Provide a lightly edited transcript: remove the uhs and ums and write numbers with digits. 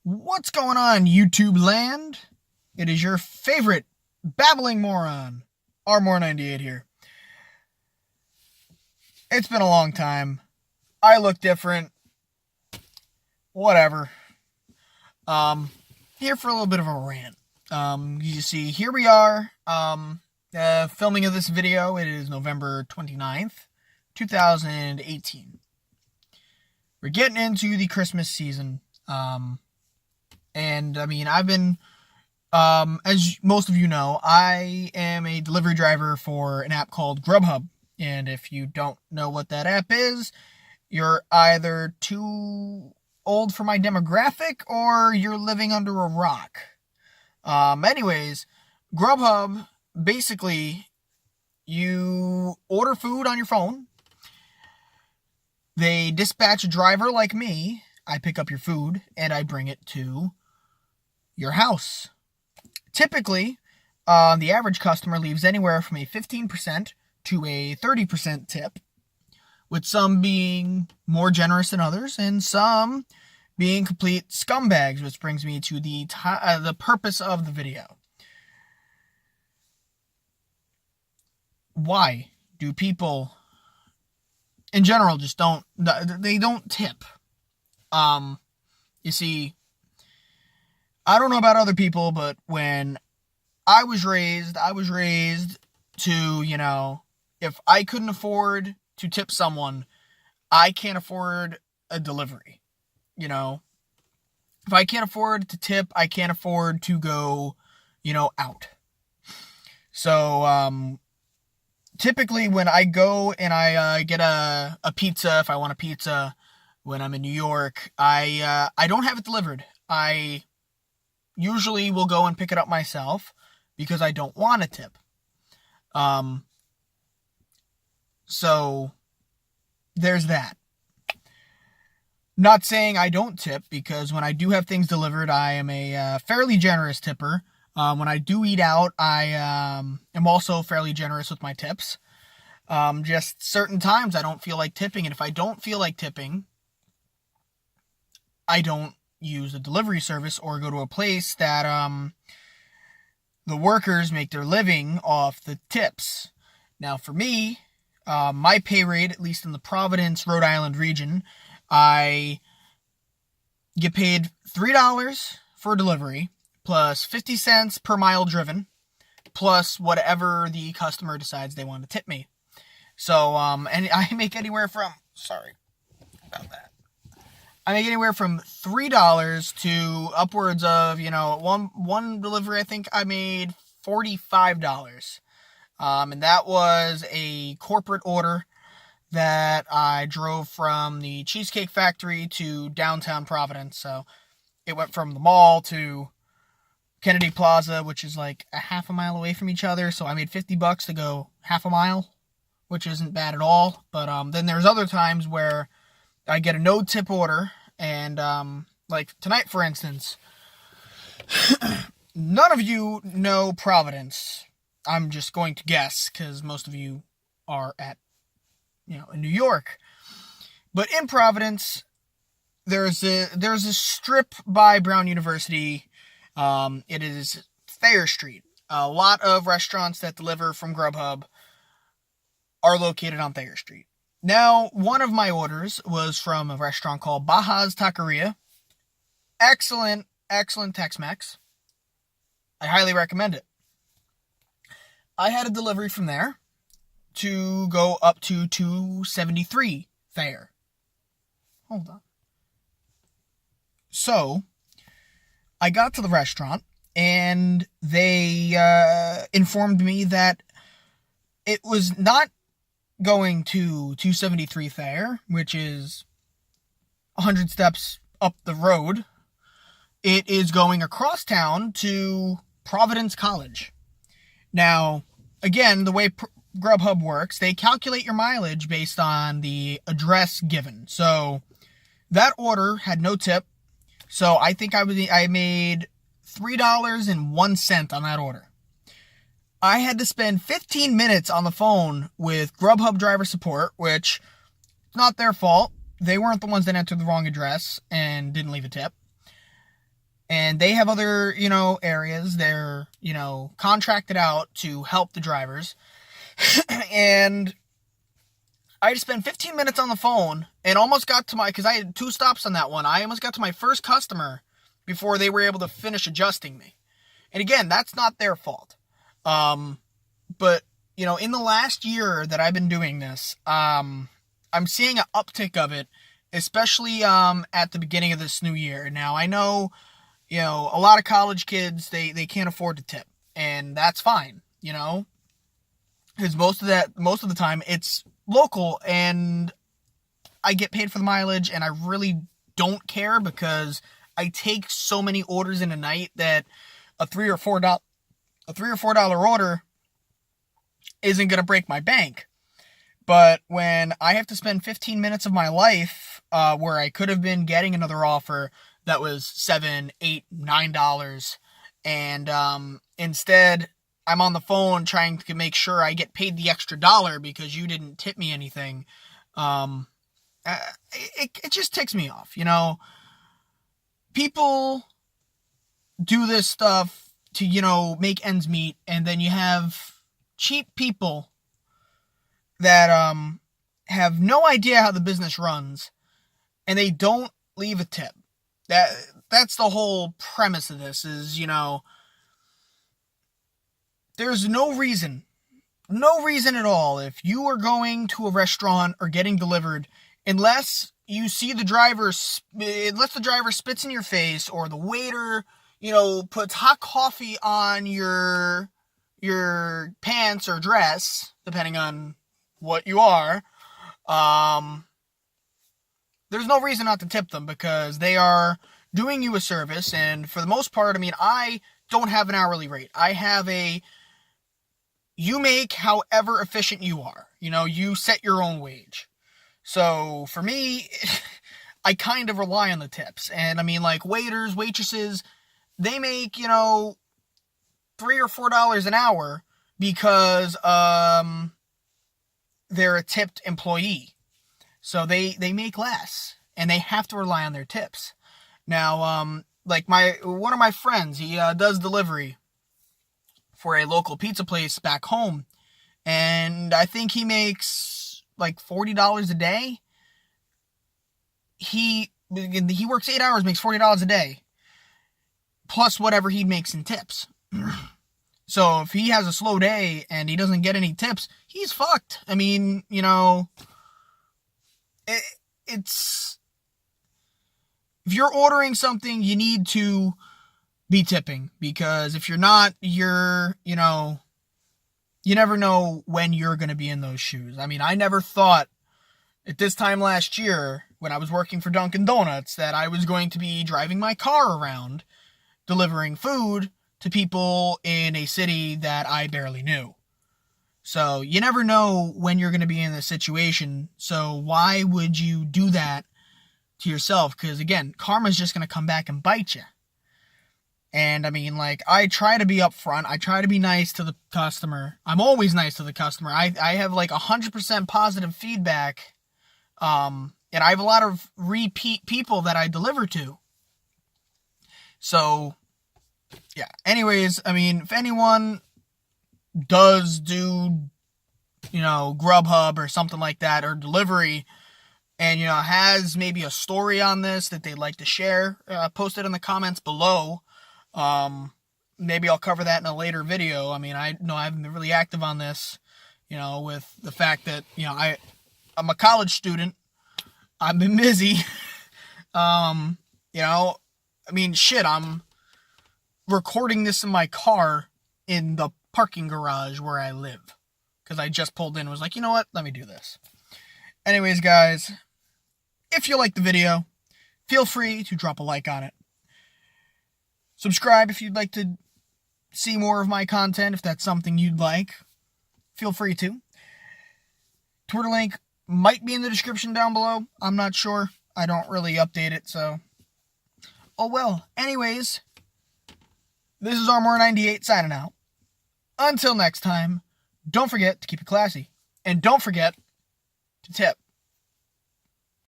What's going on, YouTube land? It is your favorite babbling moron, Armor98 here. It's been a long time. I look different. Whatever. Here for a little bit of a rant. You see, here we are, filming of this video. It is November 29th, 2018. We're getting into the Christmas season. And I mean, I've been, as most of you know, I am a delivery driver for an app called Grubhub. And if you don't know what that app is, you're either too old for my demographic or you're living under a rock. Anyways, Grubhub, basically, you order food on your phone. They dispatch a driver like me. I pick up your food and I bring it to your house. Typically, the average customer leaves anywhere from a 15% to a 30% tip, with some being more generous than others and some being complete scumbags, which brings me to the purpose of the video. Why do people in general just don't tip? You see, I don't know about other people, but when I was raised to, if I couldn't afford to tip someone, I can't afford a delivery. If I can't afford to tip, I can't afford to go, out. So, typically when I go and I get a pizza, if I want a pizza, when I'm in New York, I don't have it delivered. I usually will go and pick it up myself because I don't want a tip. So there's that. Not saying I don't tip, because when I do have things delivered, I am a fairly generous tipper. When I do eat out, I am also fairly generous with my tips. Just certain times I don't feel like tipping, and if I don't feel like tipping, I don't use a delivery service or go to a place that the workers make their living off the tips. Now, for me, my pay rate, at least in the Providence, Rhode Island region, I get paid $3 for delivery, plus 50 cents per mile driven, plus whatever the customer decides they want to tip me. So, and I make anywhere from, sorry about that. I make anywhere from $3 to upwards of, one delivery, I think I made $45. And that was a corporate order that I drove from the Cheesecake Factory to downtown Providence. So it went from the mall to Kennedy Plaza, which is like a half a mile away from each other. So I made $50 to go half a mile, which isn't bad at all. But then there's other times where I get a no tip order, and like tonight, for instance, none of you know Providence. I'm just going to guess because most of you are in New York. But in Providence, there's a strip by Brown University. It is Thayer Street. A lot of restaurants that deliver from Grubhub are located on Thayer Street. Now, one of my orders was from a restaurant called Baja's Taqueria. Excellent Tex-Mex. I highly recommend it. I had a delivery from there to go up to 273 Thayer. Hold on. So, I got to the restaurant, and they informed me that it was not going to 273 Thayer, which is 100 steps up the road. It is going across town to Providence College. Now, again, the way Grubhub works, they calculate your mileage based on the address given. So that order had no tip. So I think I made $3.01 on that order. I had to spend 15 minutes on the phone with Grubhub driver support, which is not their fault. They weren't the ones that entered the wrong address and didn't leave a tip. And they have other, areas. They're, contracted out to help the drivers. And I just spent 15 minutes on the phone and almost got to because I had 2 stops on that one. I almost got to my first customer before they were able to finish adjusting me. And again, that's not their fault. But, in the last year that I've been doing this, I'm seeing an uptick of it, especially at the beginning of this new year. Now, I know, a lot of college kids, they can't afford to tip. And that's fine, because most of the time it's local and I get paid for the mileage, and I really don't care because I take so many orders in a night that a $3 or $4 order isn't going to break my bank. But when I have to spend 15 minutes of my life where I could have been getting another offer that was $7, $8, $9, and instead I'm on the phone trying to make sure I get paid the extra $1 because you didn't tip me anything. It just ticks me off. People do this stuff to, make ends meet, and then you have cheap people that have no idea how the business runs, and they don't leave a tip. That's the whole premise of this is, there's no reason at all if you are going to a restaurant or getting delivered, unless you see unless the driver spits in your face or the waiter, puts hot coffee on your pants or dress, depending on what you are. There's no reason not to tip them because they are doing you a service. And for the most part, I don't have an hourly rate. I have you make however efficient you are. You set your own wage. So for me, I kind of rely on the tips. And waiters, waitresses, they make, $3 or $4 an hour because they're a tipped employee. So they make less and they have to rely on their tips. Now, one of my friends, he does delivery for a local pizza place back home, and I think he makes $40 a day. He works 8 hours, makes $40 a day, plus whatever he makes in tips. So if he has a slow day and he doesn't get any tips, he's fucked. It's if you're ordering something, you need to be tipping, because if you're not, you never know when you're going to be in those shoes. I never thought at this time last year when I was working for Dunkin' Donuts that I was going to be driving my car around delivering food to people in a city that I barely knew. So you never know when you're going to be in this situation. So why would you do that to yourself? Because again, karma's just going to come back and bite you. And I try to be upfront. I try to be nice to the customer. I'm always nice to the customer. I have 100% positive feedback. And I have a lot of repeat people that I deliver to. So, yeah. Anyways, if anyone does do, Grubhub or something like that, or delivery, and, has maybe a story on this that they'd like to share, post it in the comments below. Maybe I'll cover that in a later video. I know I haven't been really active on this, with the fact that, I'm a college student. I've been busy. I'm recording this in my car in the parking garage where I live, because I just pulled in and was like, you know what? Let me do this. Anyways, guys, if you like the video, feel free to drop a like on it. Subscribe if you'd like to see more of my content, if that's something you'd like. Feel free to. Twitter link might be in the description down below. I'm not sure. I don't really update it, so. Oh well. Anyways, this is Armor98 signing out. Until next time, don't forget to keep it classy. And don't forget to tip.